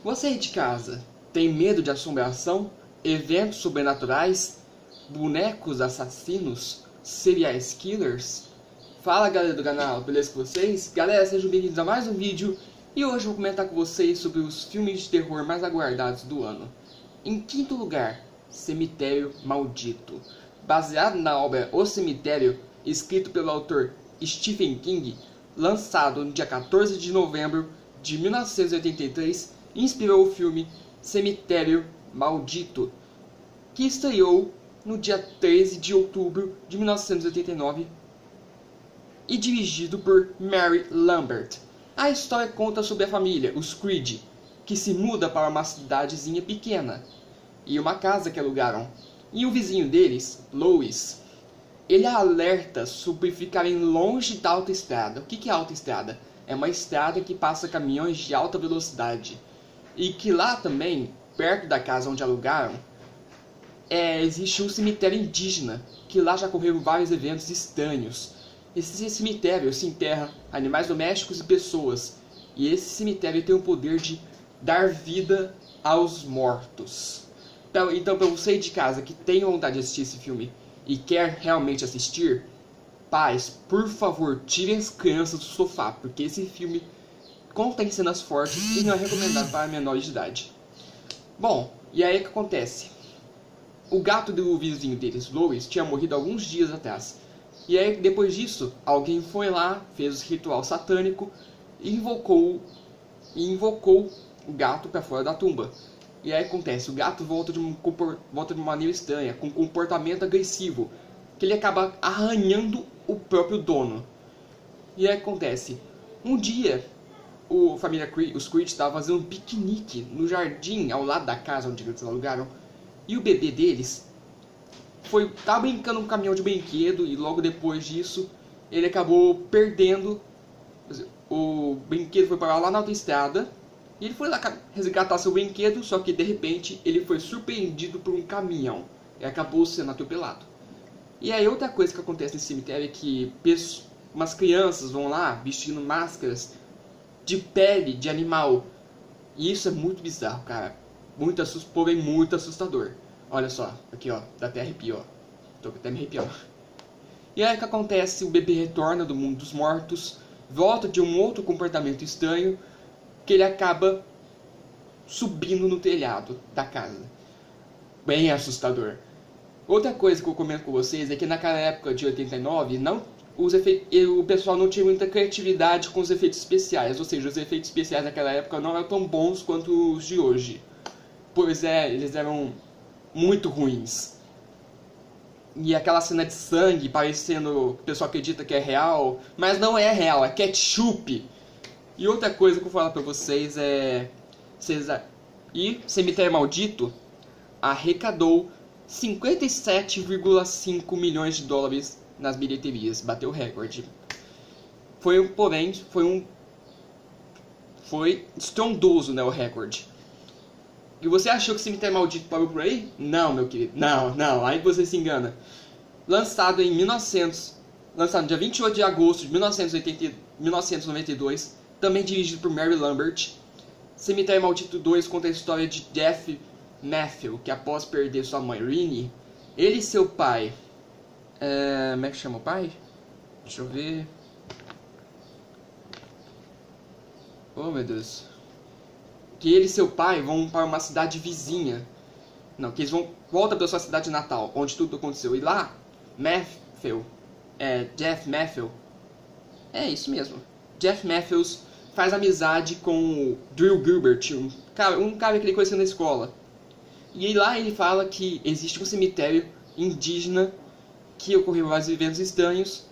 Você aí de casa tem medo de assombração, eventos sobrenaturais, bonecos assassinos, serial killers? Fala galera do canal, beleza com vocês? Galera, sejam bem-vindos a mais um vídeo e hoje eu vou comentar com vocês sobre os filmes de terror mais aguardados do ano. Em quinto lugar, Cemitério Maldito. Baseado na obra O Cemitério, escrito pelo autor Stephen King, lançado no dia 14 de novembro de 1983, inspirou o filme Cemitério Maldito, que estreou no dia 13 de outubro de 1989 e dirigido por Mary Lambert. A história conta sobre a família, os Creed, que se muda para uma cidadezinha pequena e uma casa que alugaram. E o vizinho deles, Louis, ele alerta sobre ficarem longe da autoestrada. O que é autoestrada? É uma estrada que passa caminhões de alta velocidade. E que lá também, perto da casa onde alugaram, existe um cemitério indígena, que lá já ocorreram vários eventos estranhos. Esse cemitério se enterra animais domésticos e pessoas. E esse cemitério tem o poder de dar vida aos mortos. Então, para você de casa que tem vontade de assistir esse filme e quer realmente assistir, pais, por favor, tirem as crianças do sofá, porque esse filme contém cenas fortes e não é recomendado para menores de idade. Bom, e aí o que acontece? O gato do vizinho deles, Louis, tinha morrido alguns dias atrás. E aí, depois disso, alguém foi lá, fez o ritual satânico e invocou o gato para fora da tumba. E aí acontece, o gato volta de uma maneira estranha, com um comportamento agressivo, que ele acaba arranhando o próprio dono. E aí acontece, um dia os Creed estavam fazendo um piquenique no jardim ao lado da casa onde eles alugaram, e o bebê deles estava brincando com um caminhão de brinquedo, e logo depois disso ele acabou perdendo. O brinquedo foi parar lá na autoestrada e ele foi lá resgatar seu brinquedo, só que de repente ele foi surpreendido por um caminhão e acabou sendo atropelado. E aí outra coisa que acontece nesse cemitério é que umas crianças vão lá vestindo máscaras de pele de animal. E isso é muito bizarro, cara. Porém muito assustador. Olha só, aqui ó, dá até arrepio, ó. Tô até me arrepiando. E aí o que acontece? O bebê retorna do mundo dos mortos, volta de um outro comportamento estranho, que ele acaba subindo no telhado da casa. Bem assustador. Outra coisa que eu comento com vocês é que naquela época de 89, o pessoal não tinha muita criatividade com os efeitos especiais, ou seja, os efeitos especiais naquela época não eram tão bons quanto os de hoje. Pois eles eram muito ruins. E aquela cena de sangue parecendo que o pessoal acredita que é real, mas não é real, é ketchup. E outra coisa que eu vou falar pra vocês é... E Cemitério Maldito arrecadou 57,5 milhões de dólares nas bilheterias, bateu o recorde. Foi estrondoso, né, o recorde. E você achou que o Cemitério Maldito parou por aí? Não, meu querido, não, aí você se engana. Lançado no dia 28 de agosto de 1992, também dirigido por Mary Lambert, Cemitério Maldito 2 conta a história de Jeff Matthew, que após perder sua mãe, Renee, ele e seu pai... como é que chama o pai? Deixa eu ver... Oh, meu Deus. Que ele e seu pai vão para uma cidade vizinha. Não, que eles voltam para sua cidade natal, onde tudo aconteceu. E lá, Jeff Matthew... É isso mesmo. Jeff Matthews faz amizade com o Drew Gilbert, um cara que ele conheceu na escola. E lá ele fala que existe um cemitério indígena que ocorreu vários eventos estranhos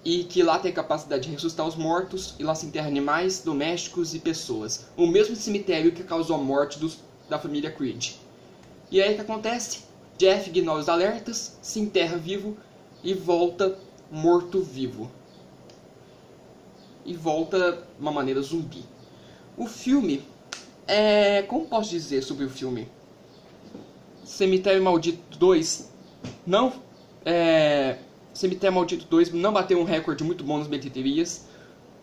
e que lá tem a capacidade de ressuscitar os mortos e lá se enterra animais, domésticos e pessoas. O mesmo cemitério que causou a morte da família Creed. E aí o que acontece? Jeff ignora os alertas, se enterra vivo e volta morto-vivo. E volta de uma maneira zumbi. O filme como posso dizer sobre o filme? Cemitério Maldito 2 não... Cemitério Maldito 2 não bateu um recorde muito bom nas bilheterias.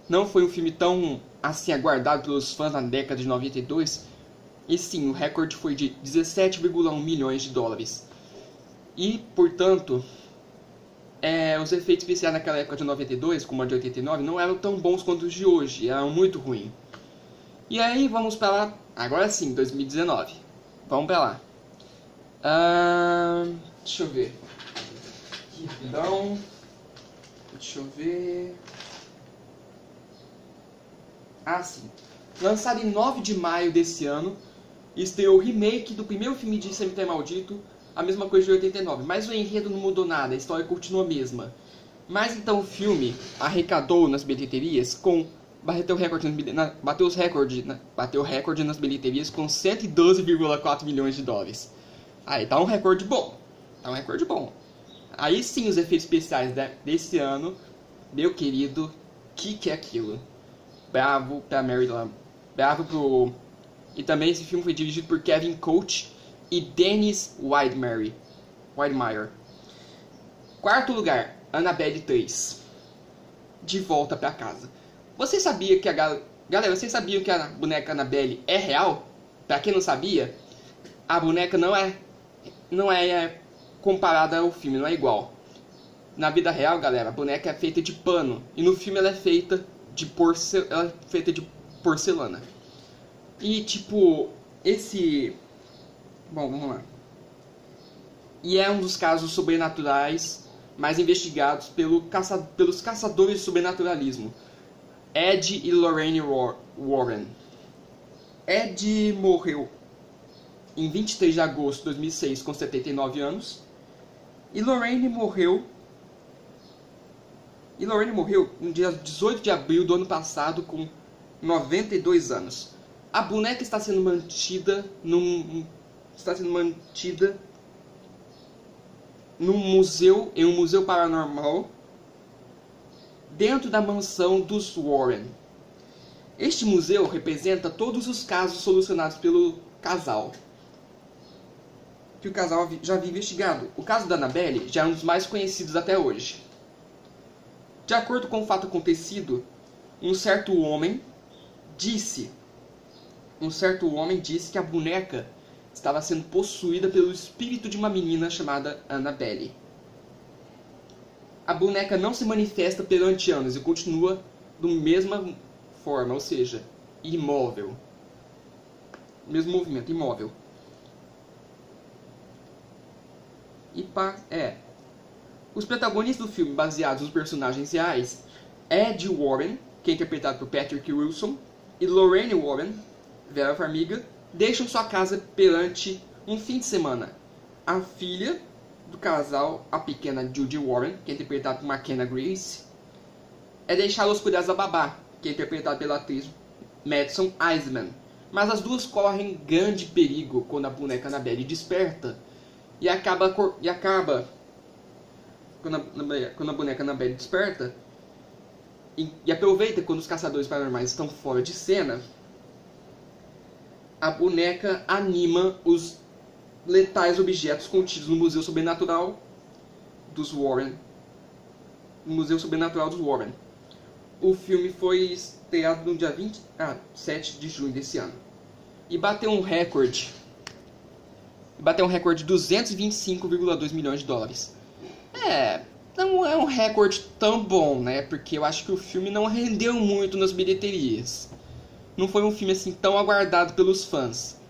Não foi um filme tão assim aguardado pelos fãs na década de 92. E sim, o recorde foi de 17,1 milhões de dólares. E, portanto, os efeitos especiais naquela época de 92, como a de 89, não eram tão bons quanto os de hoje. Eram muito ruins. E aí, vamos para lá. Agora sim, 2019. Vamos para lá. Deixa eu ver. Rapidão. Deixa eu ver. Sim. Lançado em 9 de maio desse ano, estreou o remake do primeiro filme de Cemitério Maldito, a mesma coisa de 89. Mas o enredo não mudou nada, a história continua a mesma. Mas então o filme arrecadou nas bilheterias com... Bateu recorde nas bilheterias com 112,4 milhões de dólares. Aí tá um recorde bom. Aí sim os efeitos especiais desse ano, meu querido, que é aquilo? Bravo pra Mary Lam. Bravo pro... E também esse filme foi dirigido por Kevin Coach e Dennis Widmeyer. Quarto lugar, Annabelle 3. De volta pra casa. Você sabia que Galera, vocês sabiam que a boneca Annabelle é real? Pra quem não sabia, a boneca não é comparada ao filme, não é igual. Na vida real, galera, a boneca é feita de pano. E no filme ela é feita de porcelana. E tipo, bom, vamos lá. E é um dos casos sobrenaturais mais investigados pelos caçadores de sobrenaturalismo, Ed e Lorraine Warren. Ed morreu em 23 de agosto de 2006 com 79 anos. E Lorraine morreu no dia 18 de abril do ano passado com 92 anos. A boneca está sendo mantida num museu, em um museu paranormal, dentro da mansão dos Warren. Este museu representa todos os casos solucionados pelo casal, que o casal já havia investigado. O caso da Annabelle já é um dos mais conhecidos até hoje. De acordo com o fato acontecido, um certo homem disse que a boneca estava sendo possuída pelo espírito de uma menina chamada Annabelle. A boneca não se manifesta perante anos e continua da mesma forma, ou seja, imóvel. Mesmo movimento, imóvel. Os protagonistas do filme, baseados nos personagens reais, Ed Warren, que é interpretado por Patrick Wilson, e Lorraine Warren, Vera Farmiga, deixam sua casa perante um fim de semana. A filha do casal, a pequena Judy Warren, que é interpretada por McKenna Grace, é deixada aos cuidados da babá, que é interpretada pela atriz Madison Iseman. Mas as duas correm grande perigo quando a boneca Annabelle desperta e quando a boneca Annabelle desperta e aproveita quando os caçadores paranormais estão fora de cena. A boneca anima os letais objetos contidos no Museu Sobrenatural dos Warren. O filme foi estreado no dia 27 de junho desse ano. E bateu um recorde de 225,2 milhões de dólares. Não é um recorde tão bom, né? Porque eu acho que o filme não rendeu muito nas bilheterias. Não foi um filme assim tão aguardado pelos fãs,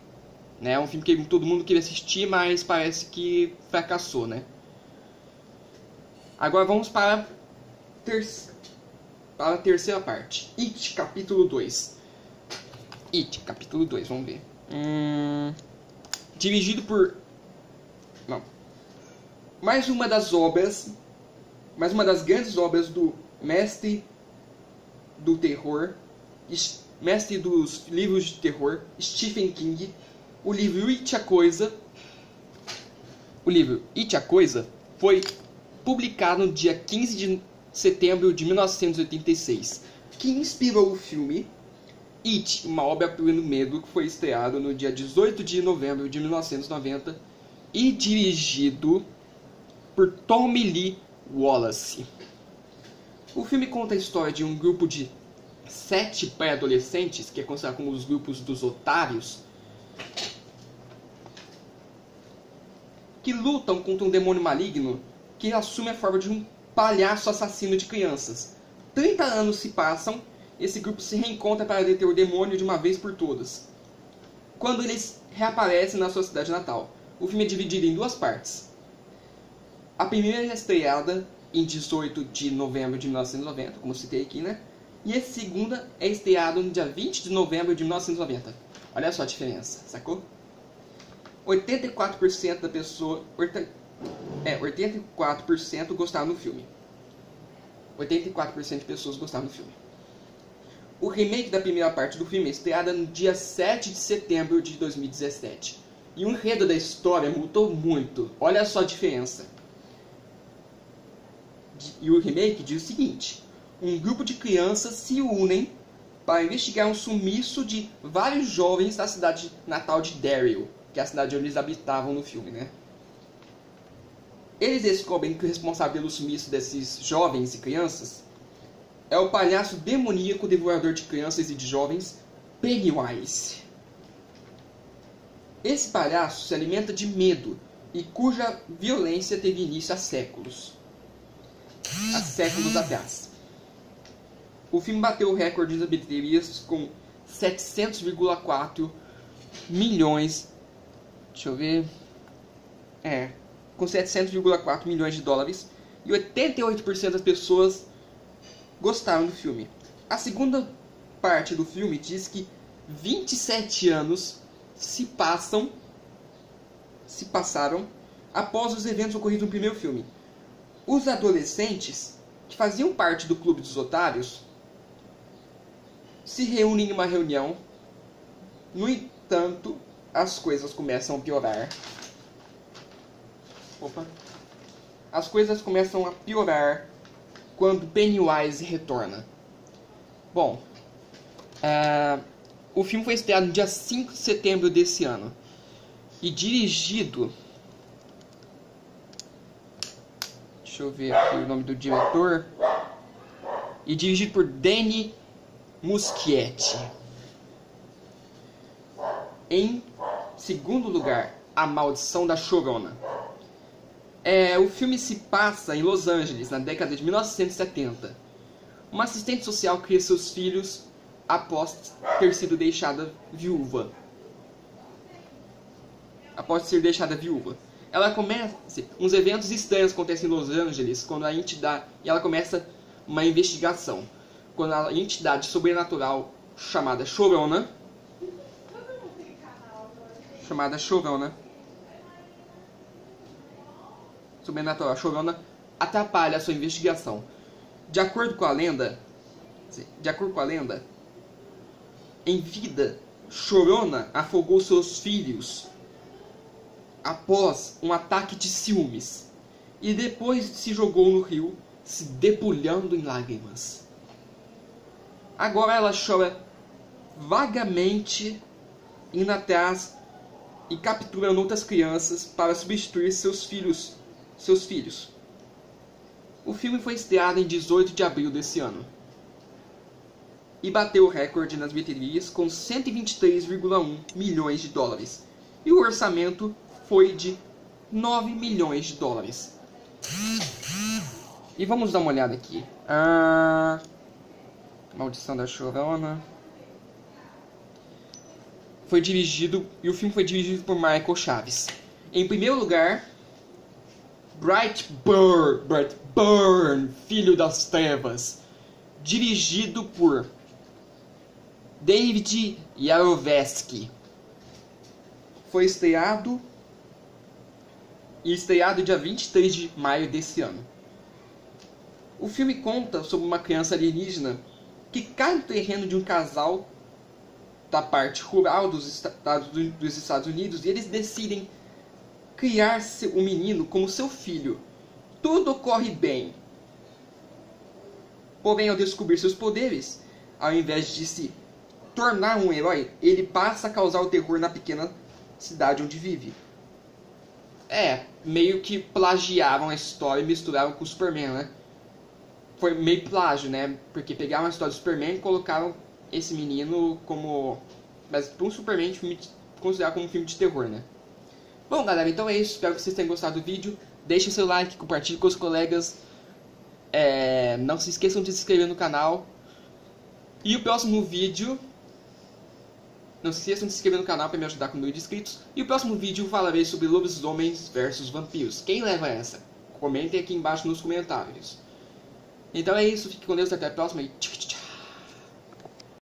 né? É um filme que todo mundo queria assistir, mas parece que fracassou, né? Agora vamos para a terceira parte. It, capítulo 2. Vamos ver. Dirigido por... Mais uma das grandes obras do mestre do terror, mestre dos livros de terror, Stephen King. O livro It, a Coisa, O livro It, a Coisa foi publicado no dia 15 de setembro de 1986, que inspirou o filme It, uma obra-prima do medo, que foi estreado no dia 18 de novembro de 1990 e dirigido por Tommy Lee Wallace. O filme conta a história de um grupo de 7 pré-adolescentes, que é considerado como os grupos dos otários, que lutam contra um demônio maligno que assume a forma de um palhaço assassino de crianças. 30 anos se passam, esse grupo se reencontra para deter o demônio de uma vez por todas, quando eles reaparecem na sua cidade natal. O filme é dividido em 2 partes. A primeira é estreada em 18 de novembro de 1990, como citei aqui, né? E a segunda é estreada no dia 20 de novembro de 1990. Olha só a diferença, sacou? 84% da pessoa... 84% gostaram do filme. 84% de pessoas gostaram do filme. O remake da primeira parte do filme é estreada no dia 7 de setembro de 2017. E o enredo da história mudou muito. Olha só a diferença. E o remake diz o seguinte: um grupo de crianças se unem para investigar um sumiço de vários jovens da cidade natal de Daryl, que é a cidade onde eles habitavam no filme, né? Eles descobrem que o responsável pelo sumiço desses jovens e crianças é o palhaço demoníaco devorador de crianças e de jovens, Pennywise. Esse palhaço se alimenta de medo e cuja violência teve início há séculos. Há séculos atrás. O filme bateu o recorde de bilheterias com 700,4 milhões. Deixa eu ver. Com 700,4 milhões de dólares. E 88% das pessoas gostaram do filme. A segunda parte do filme diz que 27 anos se passaram após os eventos ocorridos no primeiro filme. Os adolescentes que faziam parte do Clube dos Otários se reúnem em uma reunião. No entanto, as coisas começam a piorar. As coisas começam a piorar quando Pennywise retorna. Bom, o filme foi estreado no dia 5 de setembro desse ano e dirigido... Deixa eu ver aqui o nome do diretor. E dirigido por Danny Muschietti. Em segundo lugar, A Maldição da Chorona. O filme se passa em Los Angeles, na década de 1970. Uma assistente social cria seus filhos após ter sido deixada viúva. Ela começa... Uns eventos estranhos acontecem em Los Angeles quando a entidade... E ela começa uma investigação. Quando a entidade sobrenatural chamada Chorona... Sobrenatural Chorona atrapalha a sua investigação. De acordo com a lenda, em vida, Chorona afogou seus filhos após um ataque de ciúmes e depois se jogou no rio, se debulhando em lágrimas. Agora ela chora vagamente, indo atrás e capturando outras crianças para substituir seus filhos. O filme foi estreado em 18 de abril desse ano e bateu o recorde nas bilheterias com 123,1 milhões de dólares. E o orçamento foi de 9 milhões de dólares. E vamos dar uma olhada aqui. Maldição da Chorona. O filme foi dirigido por Michael Chaves. Em primeiro lugar, Brightburn, Filho das Trevas, dirigido por David Yarovesky. Foi estreado dia 23 de maio desse ano. O filme conta sobre uma criança alienígena que cai no terreno de um casal da parte rural dos Estados Unidos, e eles decidem criar o menino como seu filho. Tudo corre bem. Porém, ao descobrir seus poderes, ao invés de se tornar um herói, ele passa a causar o terror na pequena cidade onde vive. Meio que plagiaram a história e misturaram com o Superman, né? Foi meio plágio, né? Porque pegaram a história do Superman e colocaram esse menino como... Mas para um Superman considerar como um filme de terror, né? Bom, galera, então é isso. Espero que vocês tenham gostado do vídeo. Deixem seu like, compartilhe com os colegas. Não se esqueçam de se inscrever no canal. E o próximo vídeo... Não se esqueçam de se inscrever no canal para me ajudar com o número de inscritos. E o próximo vídeo falarei sobre lobisomens versus vampiros. Quem leva essa? Comentem aqui embaixo nos comentários. Então é isso. Fique com Deus. Até a próxima. E...